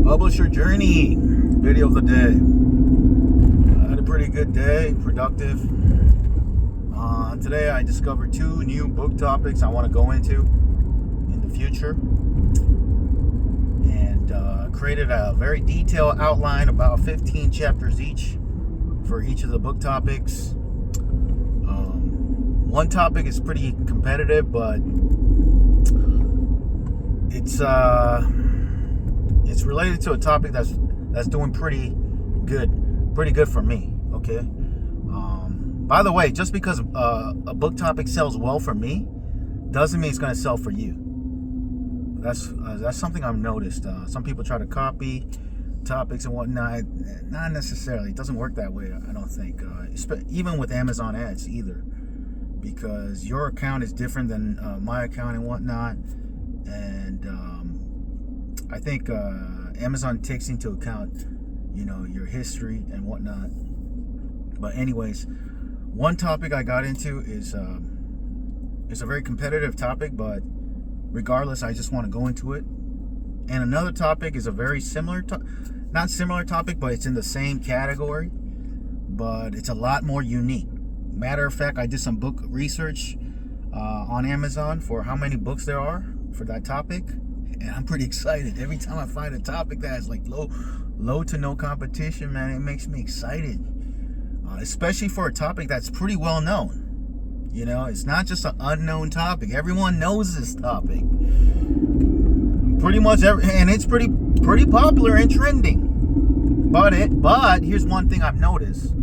Publisher journey video of the day. I had a pretty good day, productive. Today I discovered 2 new book topics I want to go into in the future, and created a very detailed outline, about 15 chapters each for each of the book topics. One topic is pretty competitive, but it's related to a topic that's doing pretty good for me. Okay. By the way, just because a book topic sells well for me doesn't mean it's going to sell for you. That's something I've noticed. Some people try to copy topics and whatnot. Not necessarily. It doesn't work that way, I don't think. Even with Amazon ads either, because your account is different than my account and whatnot. And I think Amazon takes into account, your history and whatnot. But anyways, one topic I got into is a very competitive topic, but regardless, I just want to go into it. And another topic is a very not similar topic, but it's in the same category, but it's a lot more unique. Matter of fact, I did some book research on Amazon for how many books there are for that topic, and I'm pretty excited. Every time I find a topic that has like low to no competition, man, it makes me excited. Especially for a topic that's pretty well known. It's not just an unknown topic. Everyone knows this topic. Pretty much and it's pretty popular and trending. But here's one thing I've noticed.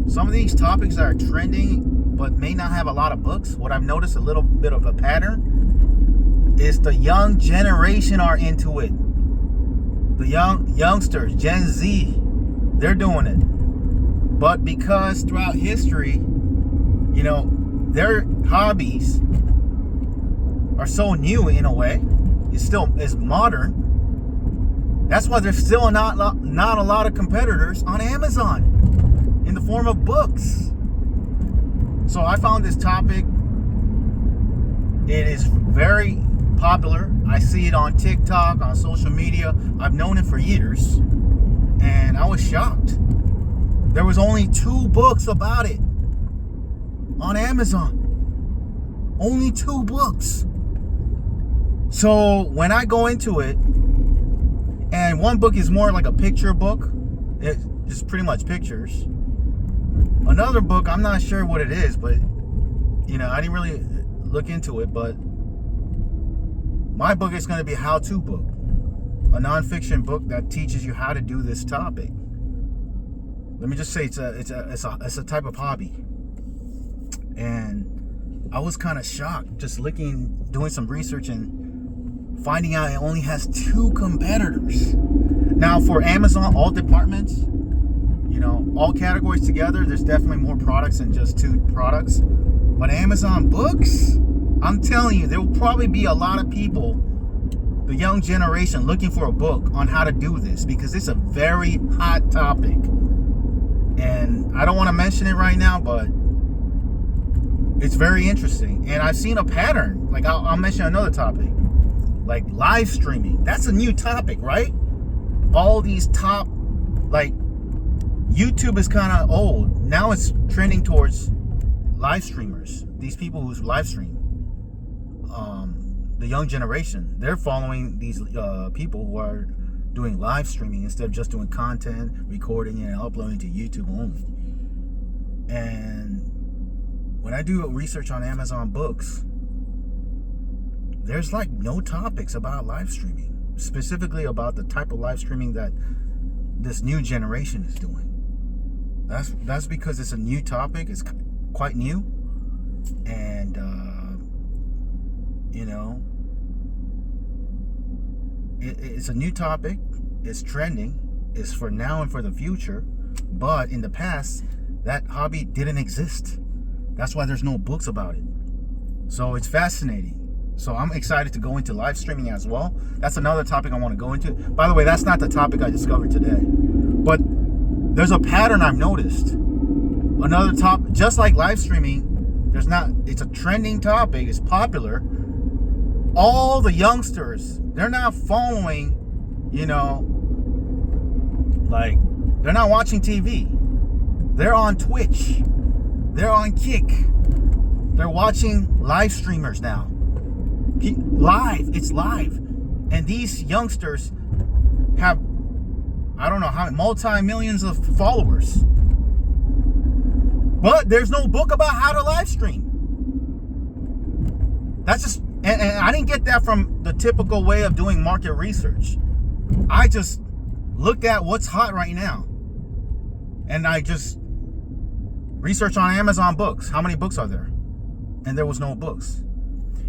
Some of these topics that are trending but may not have a lot of books, what I've noticed a little bit of a pattern is the young generation are into it. The youngsters, Gen Z, they're doing it. But because throughout history, their hobbies are so new in a way, it's modern. That's why there's still not a lot of competitors on Amazon in the form of books. So I found this topic. It is very popular. I see it on TikTok, on social media. I've known it for years, and I was shocked. There was only 2 books about it on Amazon. Only 2 books. So when I go into it, and one book is more like a picture book, it's just pretty much pictures. Another book, I'm not sure what it is, but I didn't really look into it. But my book is going to be a how-to book, a nonfiction book that teaches you how to do this topic. Let me just say it's a type of hobby. And I was kind of shocked just doing some research and finding out it only has 2 competitors. Now for Amazon, all departments, all categories together, there's definitely more products than just 2 products. But Amazon books, I'm telling you, there will probably be a lot of people, the young generation, looking for a book on how to do this, because it's a very hot topic. And I don't want to mention it right now, but it's very interesting. And I've seen a pattern. Like I'll mention another topic, like live streaming. That's a new topic, right? All these top, like YouTube is kind of old. Now it's trending towards live streamers. These people who live stream. The young generation, they're following these people who are doing live streaming instead of just doing content, recording and uploading to YouTube only. And when I do research on Amazon books, there's like no topics about live streaming, specifically about the type of live streaming that this new generation is doing. That's because it's a new topic. It's quite new, and it's a new topic. It's trending. It's for now and for the future. But in the past, that hobby didn't exist. That's why there's no books about it. So it's fascinating. So I'm excited to go into live streaming as well. That's another topic I want to go into. By the way, that's not the topic I discovered today. But there's a pattern I've noticed. Another topic, just like live streaming, it's a trending topic. It's popular. All the youngsters, they're not following, Like, they're not watching TV. They're on Twitch. They're on Kick. They're watching live streamers now. Live. It's live. And these youngsters have, I don't know how, multi-millions of followers. But there's no book about how to live stream. That's just, and I didn't get that from the typical way of doing market research. I just looked at what's hot right now. And I just researched on Amazon books. How many books are there? And there was no books.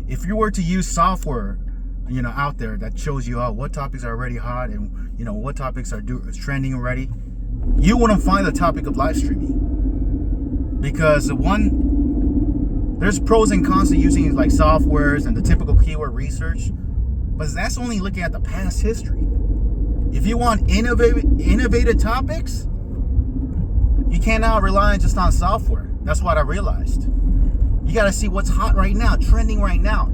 If you were to use software, out there that shows you what topics are already hot and, what topics are trending already, you wouldn't find the topic of live streaming. Because there's pros and cons to using like softwares and the typical keyword research, but that's only looking at the past history. If you want innovative topics, you cannot rely just on software. That's what I realized. You got to see what's hot right now, trending right now,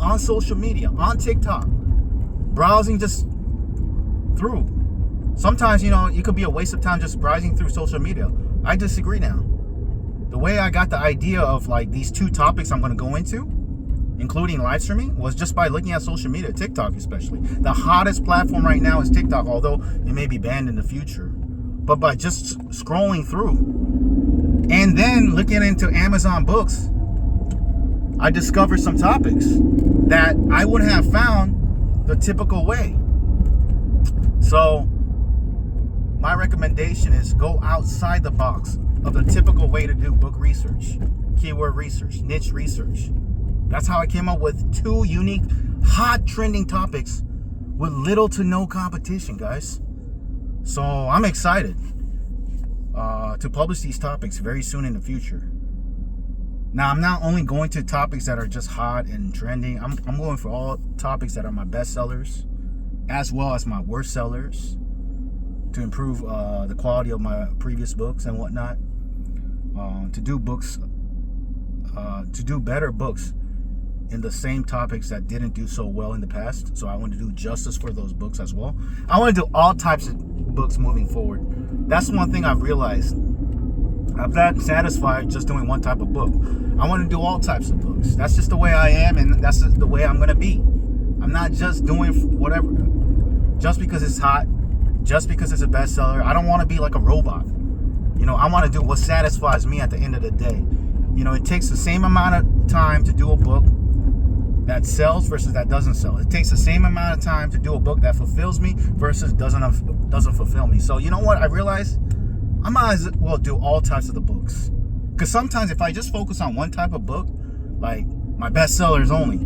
on social media, on TikTok, browsing just through. Sometimes, it could be a waste of time just browsing through social media. I disagree now. The way I got the idea of like these two topics I'm going to go into, including live streaming, was just by looking at social media, TikTok especially. The hottest platform right now is TikTok, although it may be banned in the future. But by just scrolling through and then looking into Amazon books, I discovered some topics that I wouldn't have found the typical way. So my recommendation is go outside the box of the typical way to do book research, keyword research, niche research. That's how I came up with 2 unique, hot trending topics with little to no competition, guys. So I'm excited to publish these topics very soon in the future. Now, I'm not only going to topics that are just hot and trending. I'm going for all topics that are my best sellers, as well as my worst sellers, to improve the quality of my previous books and whatnot. To do better books in the same topics that didn't do so well in the past. So I want to do justice for those books as well. I want to do all types of books moving forward. That's one thing I've realized. I'm not satisfied just doing one type of book. I want to do all types of books. That's just the way I am, and that's just the way I'm going to be. I'm not just doing whatever just because it's hot, just because it's a bestseller. I don't want to be like a robot. I want to do what satisfies me at the end of the day. It takes the same amount of time to do a book that sells versus that doesn't sell. It takes the same amount of time to do a book that fulfills me versus doesn't fulfill me. So you know what? I realized I might as well do all types of the books. Because sometimes if I just focus on one type of book, like my bestsellers only,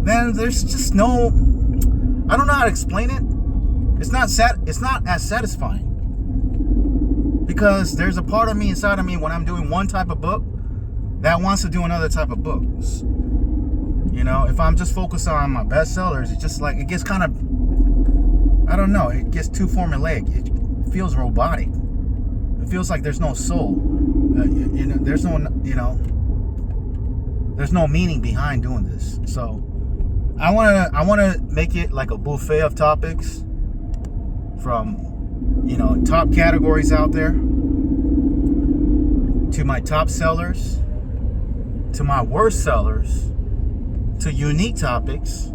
then there's just no, I don't know how to explain it. It's not as satisfying. Because there's a part of me inside of me when I'm doing one type of book that wants to do another type of books. If I'm just focused on my bestsellers, it's just like, it gets kind of, I don't know, it gets too formulaic. It feels robotic. It feels like there's no soul. There's no meaning behind doing this. So I want to make it like a buffet of topics from top categories out there to my top sellers to my worst sellers to unique topics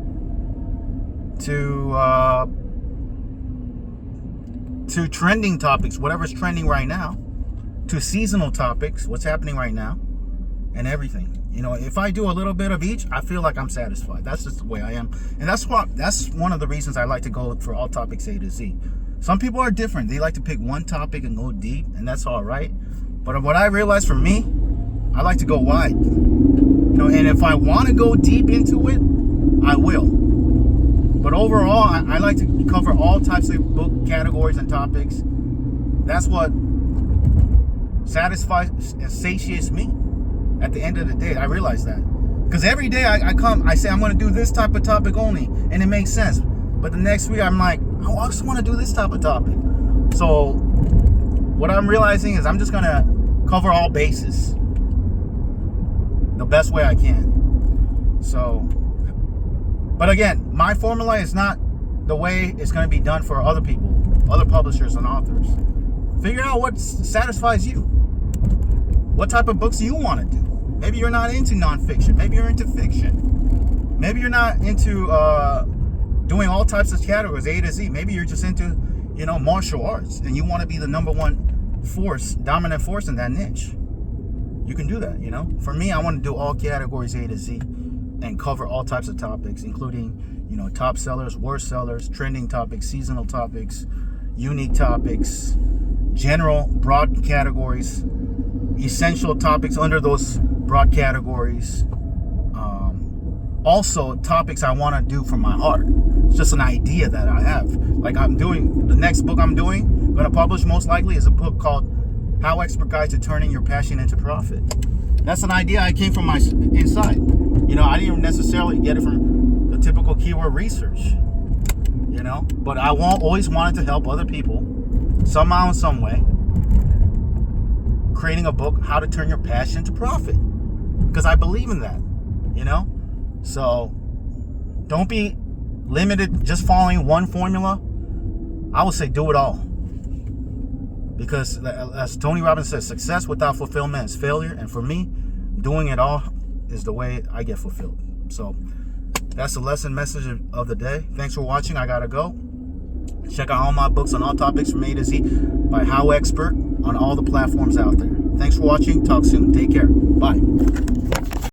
to trending topics, whatever's trending right now, to seasonal topics, what's happening right now, and everything. If I do a little bit of each, I feel like I'm satisfied. That's just the way I am. And that's one of the reasons I like to go for all topics A to Z. Some people are different. They like to pick one topic and go deep, and that's all right. But what I realized for me, I like to go wide. And if I want to go deep into it, I will. But overall, I like to cover all types of book categories and topics. That's what satisfies and satiates me at the end of the day. I realize that. Because every day I say I'm going to do this type of topic only, and it makes sense. But the next week I'm like, I just want to do this type of topic. So what I'm realizing is I'm just going to cover all bases the best way I can. So, but again, my formula is not the way it's going to be done for other people. other publishers and authors. Figure out what satisfies you. What type of books do you want to do? Maybe you're not into nonfiction. Maybe you're into fiction. Maybe you're not into doing all types of categories, A to Z. Maybe you're just into, martial arts, and you want to be the number one force, dominant force in that niche. You can do that, For me, I want to do all categories A to Z and cover all types of topics, including, top sellers, worst sellers, trending topics, seasonal topics, unique topics, general broad categories, essential topics under those broad categories. Also, topics I want to do from my heart. It's just an idea that I have. Like the next book I'm going to publish most likely is a book called HowExpert Guide to Turning Your Passion into Profit. That's an idea I came from my inside. I didn't necessarily get it from the typical keyword research. But I always wanted to help other people somehow in some way, creating a book, How to Turn Your Passion into Profit, because I believe in that. So don't be limited just following one formula. I would say do it all, because as Tony Robbins says, success without fulfillment is failure, and for me, doing it all is the way I get fulfilled. So that's the lesson message of the day. Thanks for watching. I gotta go. Check out all my books on all topics from A to Z by HowExpert on all the platforms out there. Thanks for watching. Talk soon. Take care. Bye.